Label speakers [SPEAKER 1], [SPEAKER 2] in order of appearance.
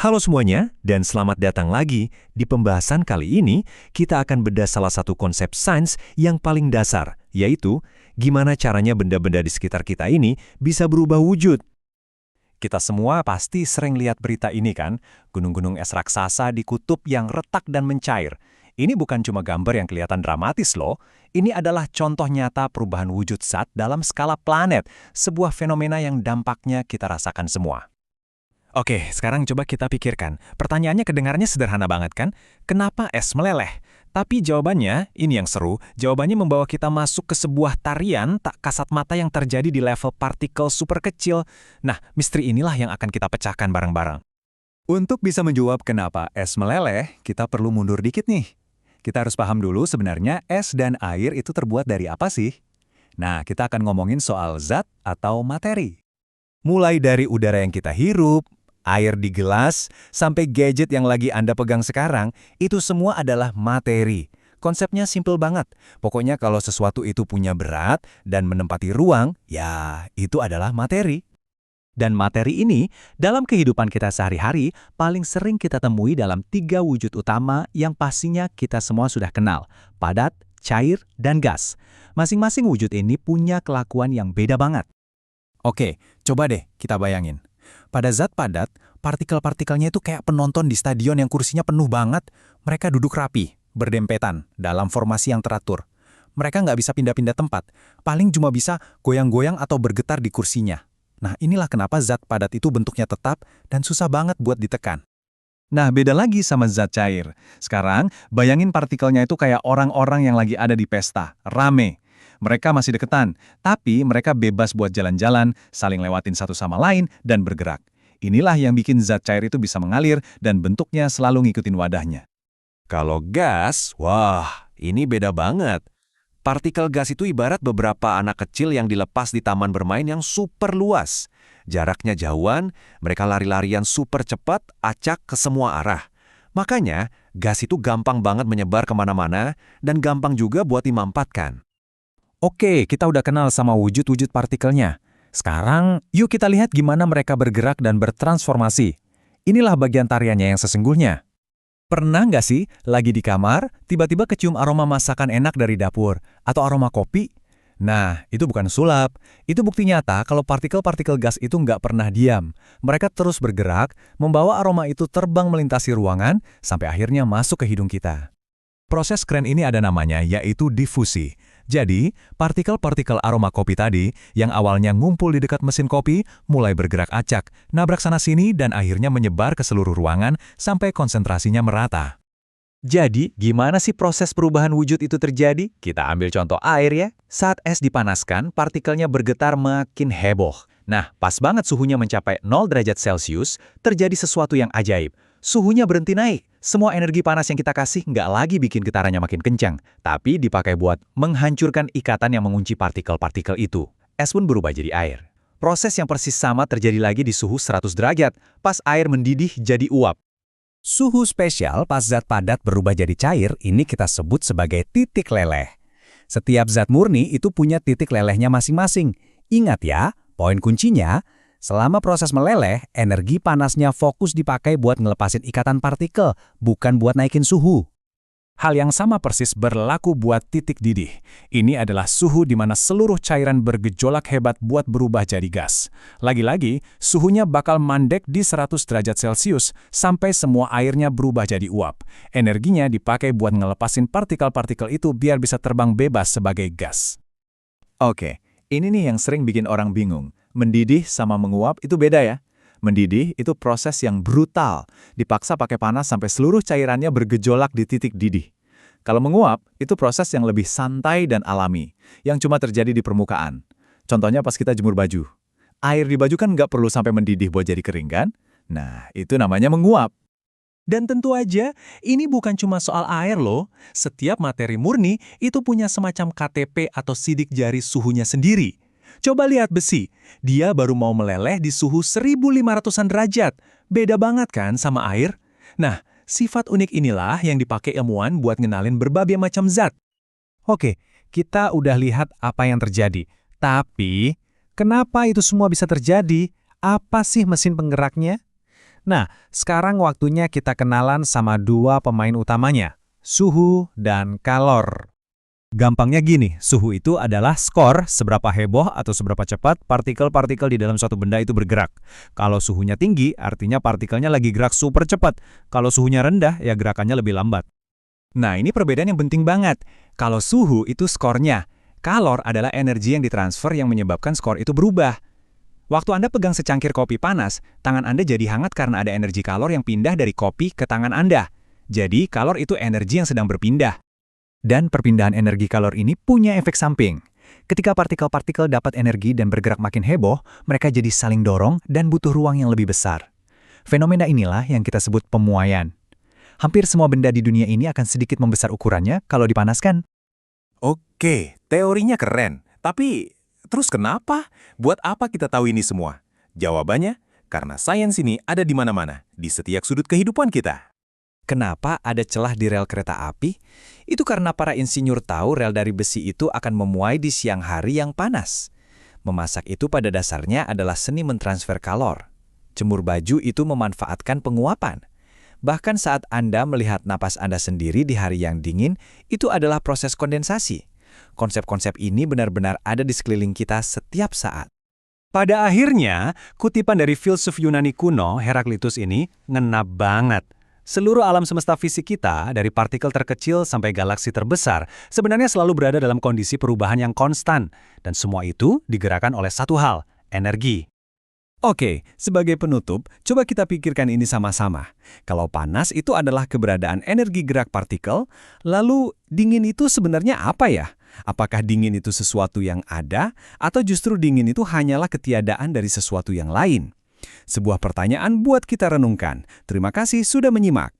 [SPEAKER 1] Halo semuanya, dan selamat datang lagi. Di pembahasan kali ini, kita akan bedah salah satu konsep sains yang paling dasar, yaitu gimana caranya benda-benda di sekitar kita ini bisa berubah wujud. Kita semua pasti sering lihat berita ini kan, gunung-gunung es raksasa di kutub yang retak dan mencair. Ini bukan cuma gambar yang kelihatan dramatis loh, ini adalah contoh nyata perubahan wujud zat dalam skala planet, sebuah fenomena yang dampaknya kita rasakan semua. Oke, sekarang coba kita pikirkan. Pertanyaannya kedengarannya sederhana banget kan? Kenapa es meleleh? Tapi jawabannya, ini yang seru, jawabannya membawa kita masuk ke sebuah tarian tak kasat mata yang terjadi di level partikel super kecil. Nah, misteri inilah yang akan kita pecahkan bareng-bareng. Untuk bisa menjawab kenapa es meleleh, kita perlu mundur dikit nih. Kita harus paham dulu sebenarnya es dan air itu terbuat dari apa sih? Nah, kita akan ngomongin soal zat atau materi. Mulai dari udara yang kita hirup, air di gelas, sampai gadget yang lagi Anda pegang sekarang, itu semua adalah materi. Konsepnya simpel banget. Pokoknya kalau sesuatu itu punya berat dan menempati ruang, ya itu adalah materi. Dan materi ini, dalam kehidupan kita sehari-hari, paling sering kita temui dalam 3 wujud utama yang pastinya kita semua sudah kenal, padat, cair, dan gas. Masing-masing wujud ini punya kelakuan yang beda banget. Oke, coba deh kita bayangin. Pada zat padat, partikel-partikelnya itu kayak penonton di stadion yang kursinya penuh banget. Mereka duduk rapi, berdempetan, dalam formasi yang teratur. Mereka nggak bisa pindah-pindah tempat, paling cuma bisa goyang-goyang atau bergetar di kursinya. Nah, inilah kenapa zat padat itu bentuknya tetap dan susah banget buat ditekan. Nah, beda lagi sama zat cair. Sekarang, bayangin partikelnya itu kayak orang-orang yang lagi ada di pesta, rame. Mereka masih deketan, tapi mereka bebas buat jalan-jalan, saling lewatin satu sama lain, dan bergerak. Inilah yang bikin zat cair itu bisa mengalir dan bentuknya selalu ngikutin wadahnya. Kalau gas, wah, ini beda banget. Partikel gas itu ibarat beberapa anak kecil yang dilepas di taman bermain yang super luas. Jaraknya jauhan, mereka lari-larian super cepat, acak ke semua arah. Makanya, gas itu gampang banget menyebar kemana-mana dan gampang juga buat dimampatkan. Oke, kita udah kenal sama wujud-wujud partikelnya. Sekarang, yuk kita lihat gimana mereka bergerak dan bertransformasi. Inilah bagian tariannya yang sesungguhnya. Pernah nggak sih, lagi di kamar, tiba-tiba kecium aroma masakan enak dari dapur, atau aroma kopi? Nah, itu bukan sulap. Itu bukti nyata kalau partikel-partikel gas itu nggak pernah diam. Mereka terus bergerak, membawa aroma itu terbang melintasi ruangan, sampai akhirnya masuk ke hidung kita. Proses keren ini ada namanya, yaitu difusi. Jadi, partikel-partikel aroma kopi tadi, yang awalnya ngumpul di dekat mesin kopi, mulai bergerak acak, nabrak sana-sini, dan akhirnya menyebar ke seluruh ruangan sampai konsentrasinya merata. Jadi, gimana sih proses perubahan wujud itu terjadi? Kita ambil contoh air ya. Saat es dipanaskan, partikelnya bergetar makin heboh. Nah, pas banget suhunya mencapai 0 derajat Celcius, terjadi sesuatu yang ajaib. Suhunya berhenti naik. Semua energi panas yang kita kasih nggak lagi bikin getarannya makin kencang, tapi dipakai buat menghancurkan ikatan yang mengunci partikel-partikel itu. Es pun berubah jadi air. Proses yang persis sama terjadi lagi di suhu 100 derajat, pas air mendidih jadi uap. Suhu spesial pas zat padat berubah jadi cair, ini kita sebut sebagai titik leleh. Setiap zat murni itu punya titik lelehnya masing-masing. Ingat ya, poin kuncinya, selama proses meleleh, energi panasnya fokus dipakai buat ngelepasin ikatan partikel, bukan buat naikin suhu. Hal yang sama persis berlaku buat titik didih. Ini adalah suhu di mana seluruh cairan bergejolak hebat buat berubah jadi gas. Lagi-lagi, suhunya bakal mandek di 100 derajat Celcius sampai semua airnya berubah jadi uap. Energinya dipakai buat ngelepasin partikel-partikel itu biar bisa terbang bebas sebagai gas. Oke, ini nih yang sering bikin orang bingung. Mendidih sama menguap itu beda ya. Mendidih itu proses yang brutal, dipaksa pakai panas sampai seluruh cairannya bergejolak di titik didih. Kalau menguap, itu proses yang lebih santai dan alami, yang cuma terjadi di permukaan. Contohnya pas kita jemur baju. Air di baju kan nggak perlu sampai mendidih buat jadi kering kan? Nah, itu namanya menguap. Dan tentu aja, ini bukan cuma soal air loh. Setiap materi murni itu punya semacam KTP atau sidik jari suhunya sendiri. Coba lihat besi, dia baru mau meleleh di suhu 1500-an derajat. Beda banget kan sama air? Nah, sifat unik inilah yang dipakai ilmuwan buat ngenalin berbagai macam zat. Oke, kita udah lihat apa yang terjadi. Tapi, kenapa itu semua bisa terjadi? Apa sih mesin penggeraknya?
[SPEAKER 2] Nah, sekarang waktunya kita kenalan sama dua pemain utamanya, suhu dan kalor. Gampangnya gini, suhu itu adalah skor seberapa heboh atau seberapa cepat partikel-partikel di dalam suatu benda itu bergerak. Kalau suhunya tinggi, artinya partikelnya lagi gerak super cepat. Kalau suhunya rendah, ya gerakannya lebih lambat.
[SPEAKER 3] Nah, ini perbedaan yang penting banget. Kalau suhu itu skornya, kalor adalah energi yang ditransfer yang menyebabkan skor itu berubah. Waktu Anda pegang secangkir kopi panas, tangan Anda jadi hangat karena ada energi kalor yang pindah dari kopi ke tangan Anda. Jadi, kalor itu energi yang sedang berpindah. Dan perpindahan energi kalor ini punya efek samping. Ketika partikel-partikel dapat energi dan bergerak makin heboh, mereka jadi saling dorong dan butuh ruang yang lebih besar. Fenomena inilah yang kita sebut pemuaian. Hampir semua benda di dunia ini akan sedikit membesar ukurannya kalau dipanaskan.
[SPEAKER 4] Oke, teorinya keren. Tapi, terus kenapa? Buat apa kita tahu ini semua? Jawabannya, karena sains ini ada di mana-mana, di setiap sudut kehidupan kita.
[SPEAKER 3] Kenapa ada celah di rel kereta api? Itu karena para insinyur tahu rel dari besi itu akan memuai di siang hari yang panas. Memasak itu pada dasarnya adalah seni mentransfer kalor. Jemur baju itu memanfaatkan penguapan. Bahkan saat Anda melihat napas Anda sendiri di hari yang dingin, itu adalah proses kondensasi. Konsep-konsep ini benar-benar ada di sekeliling kita setiap saat.
[SPEAKER 2] Pada akhirnya, kutipan dari filsuf Yunani kuno, Heraklitus ini, ngena banget. Seluruh alam semesta fisik kita, dari partikel terkecil sampai galaksi terbesar, sebenarnya selalu berada dalam kondisi perubahan yang konstan. Dan semua itu digerakkan oleh satu hal, energi.
[SPEAKER 3] Oke, sebagai penutup, coba kita pikirkan ini sama-sama. Kalau panas itu adalah keberadaan energi gerak partikel, lalu dingin itu sebenarnya apa ya? Apakah dingin itu sesuatu yang ada, atau justru dingin itu hanyalah ketiadaan dari sesuatu yang lain? Sebuah pertanyaan buat kita renungkan. Terima kasih sudah menyimak.